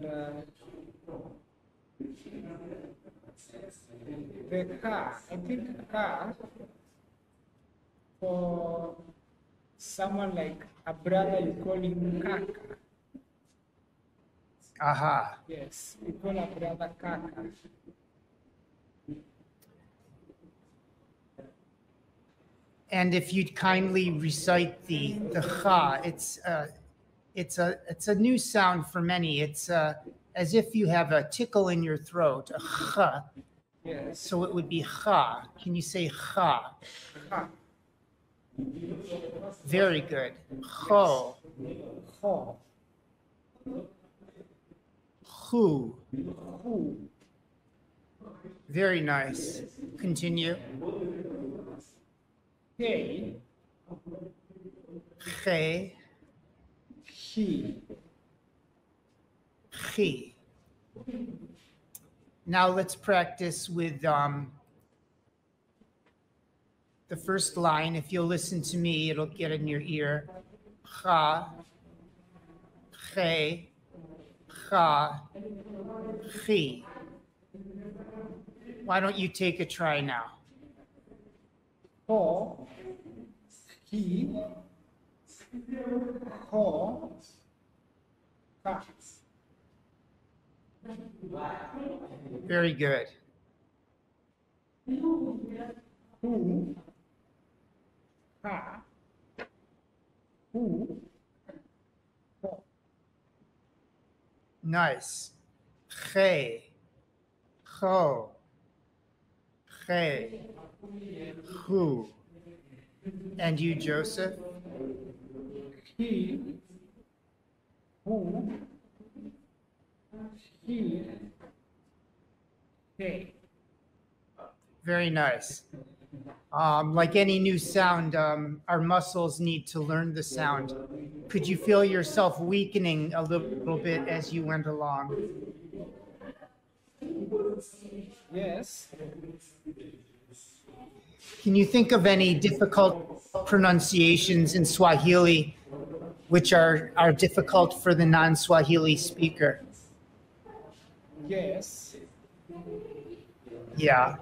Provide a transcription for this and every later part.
And the car, I think car, for someone like a brother, you call him Kaka. Aha. Yes, we call a brother Kaka. And if you'd kindly recite the cha, it's a new sound for many. It's as if you have a tickle in your throat, a cha. Yes. So it would be cha. Can you say cha? Ha. Very good. Cho. Ho. Hu. Hu. Very nice. Continue. Hey. Che. He. Chi. Now let's practice with the first line. If you'll listen to me, it'll get in your ear. Cha. Che. Cha. Chi. Why don't you take a try now? Ho. He. Ho. Ha. Very good. Hu. Ha. Hu. Ho. Nice. Che. Cho. Che. Hu. And you, Joseph? He. Who. He. Hey. Very nice. Like any new sound, our muscles need to learn the sound. Could you feel yourself weakening a little bit as you went along? Yes. Can you think of any difficult pronunciations in Swahili which are difficult for the non-Swahili speaker? Yes. Yeah.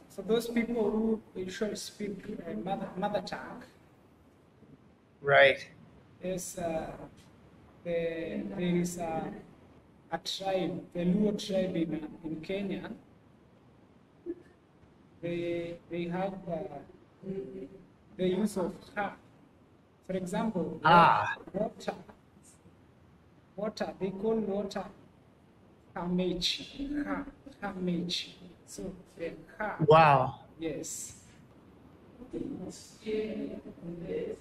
For those people who usually speak mother tongue, Right. yes, there is a tribe, the Luo tribe in Kenya. They have the use of ha. For example, water. They call water hamechi. Hamechi. So the ha. Wow. Yes.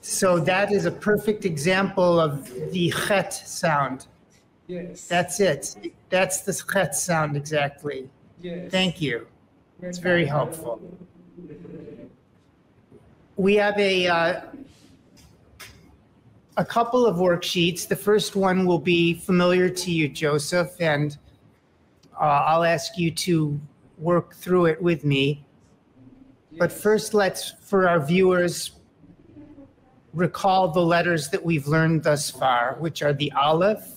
So that is a perfect example of the chet sound. Yes. That's it. That's the chet sound exactly. Yes. Thank you. It's very helpful. We have a couple of worksheets. The first one will be familiar to you, Joseph, and I'll ask you to work through it with me. But first, let's, for our viewers, recall the letters that we've learned thus far, which are the Aleph,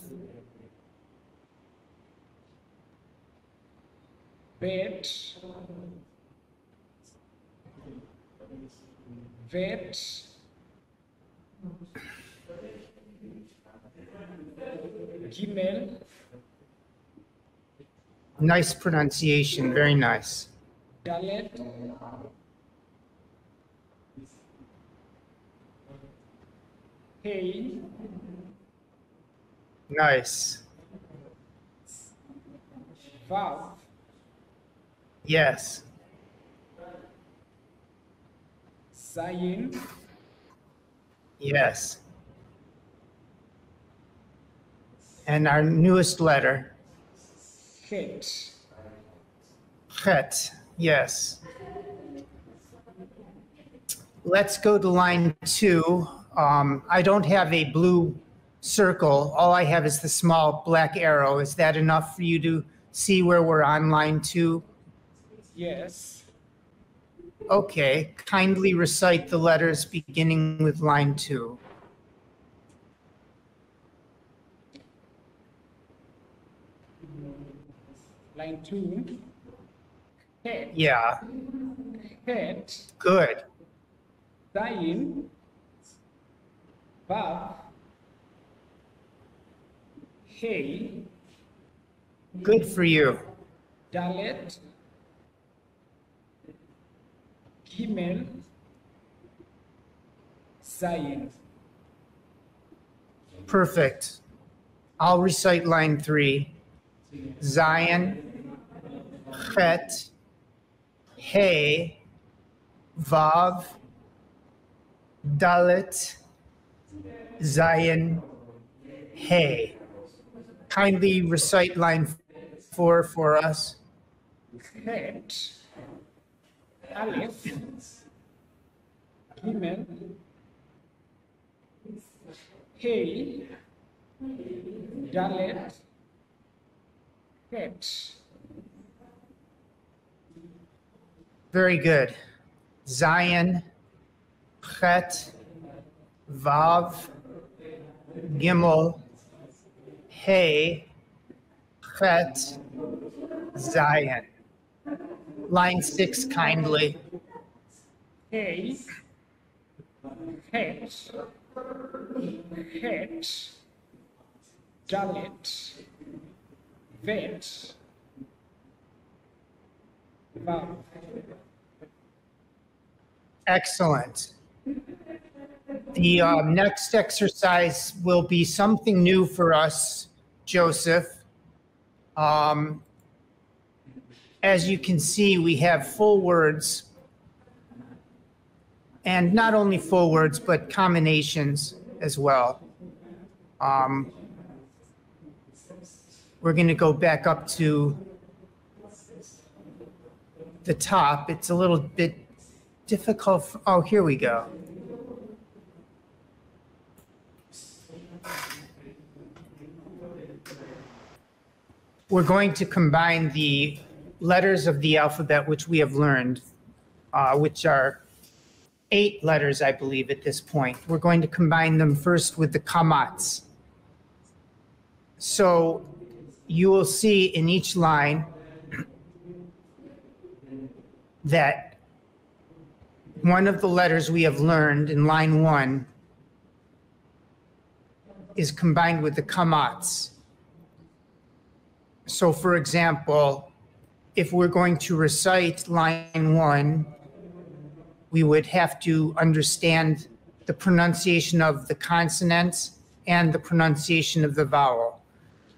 Bet, vet, Gimel, nice pronunciation, very nice. Dalet, Hey, Nice. Vav, Yes. Zayin, Yes. And our newest letter, Het, Chet. Yes. Let's go to line 2. I don't have a blue circle. All I have is the small black arrow. Is that enough for you to see where we're on line 2? yes, Okay. Kindly recite the letters beginning with line 2. Line 2. Het. Yeah, Het. good. Zayin. Vav. Hey. Good for you. Dalet. Gimel. Zayin. Perfect. I'll recite line 3. Zion, Chet, Hey, Vav, Dalet, Zion, Hey. Kindly recite line 4 for us. Het. Aleph. Gimel. Hey. Dalet. Het. Very good. Zion, Chet, Vav, Gimel, Hey, Chet, Zion. Line 6, kindly. Hey. Het. Het. Dalet. Vet. Vav. Excellent. The next exercise will be something new for us, Joseph. As you can see, we have full words, and not only full words, but combinations as well. We're going to go back up to the top. It's a little bit difficult. Oh, here we go. We're going to combine the letters of the alphabet, which we have learned, which are 8 letters, I believe, at this point. We're going to combine them first with the kamats. So you will see in each line that one of the letters we have learned in line 1 is combined with the kamats. So for example, if we're going to recite line 1, we would have to understand the pronunciation of the consonants and the pronunciation of the vowel.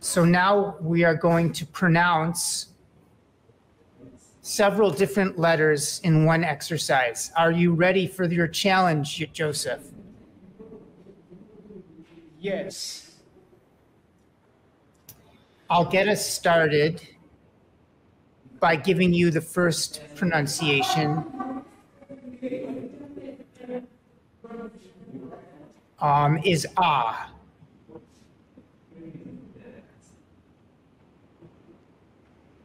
So now we are going to pronounce several different letters in one exercise. Are you ready for your challenge, Joseph? Yes. I'll get us started by giving you the first pronunciation. Is ah.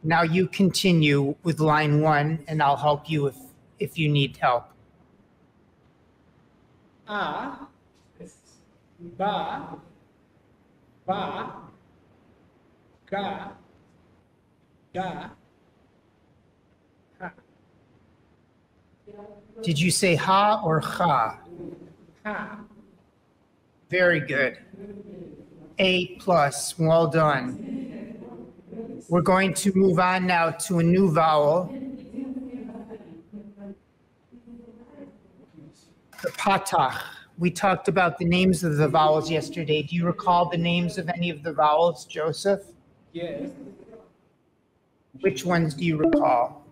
Now you continue with line 1, and I'll help you if you need help. A. Ba. Ba. Ga. Da. Ha. Did you say ha or cha? Ha. Very good. A+, well done. We're going to move on now to a new vowel. The patach. We talked about the names of the vowels yesterday. Do you recall the names of any of the vowels, Joseph? Yes. Which ones do you recall?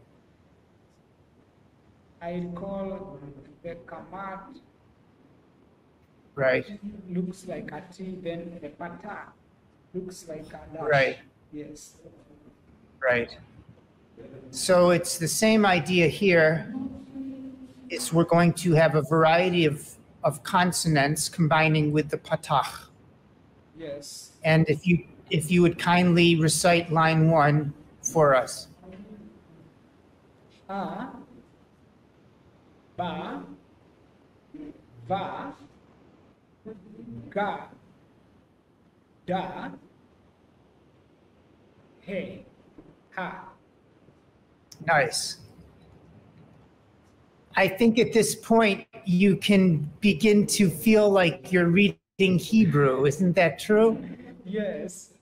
I recall the kamat Right, looks like a T, then the pata looks like a dash. right, Yes. right. So it's the same idea here. Is we're going to have a variety of consonants combining with the patach. Yes. And if you would kindly recite line 1 for us. A. Ba. Va. Ga. Da. He. ka. Nice. I think at this point you can begin to feel like you're reading Hebrew. Isn't that true? Yes.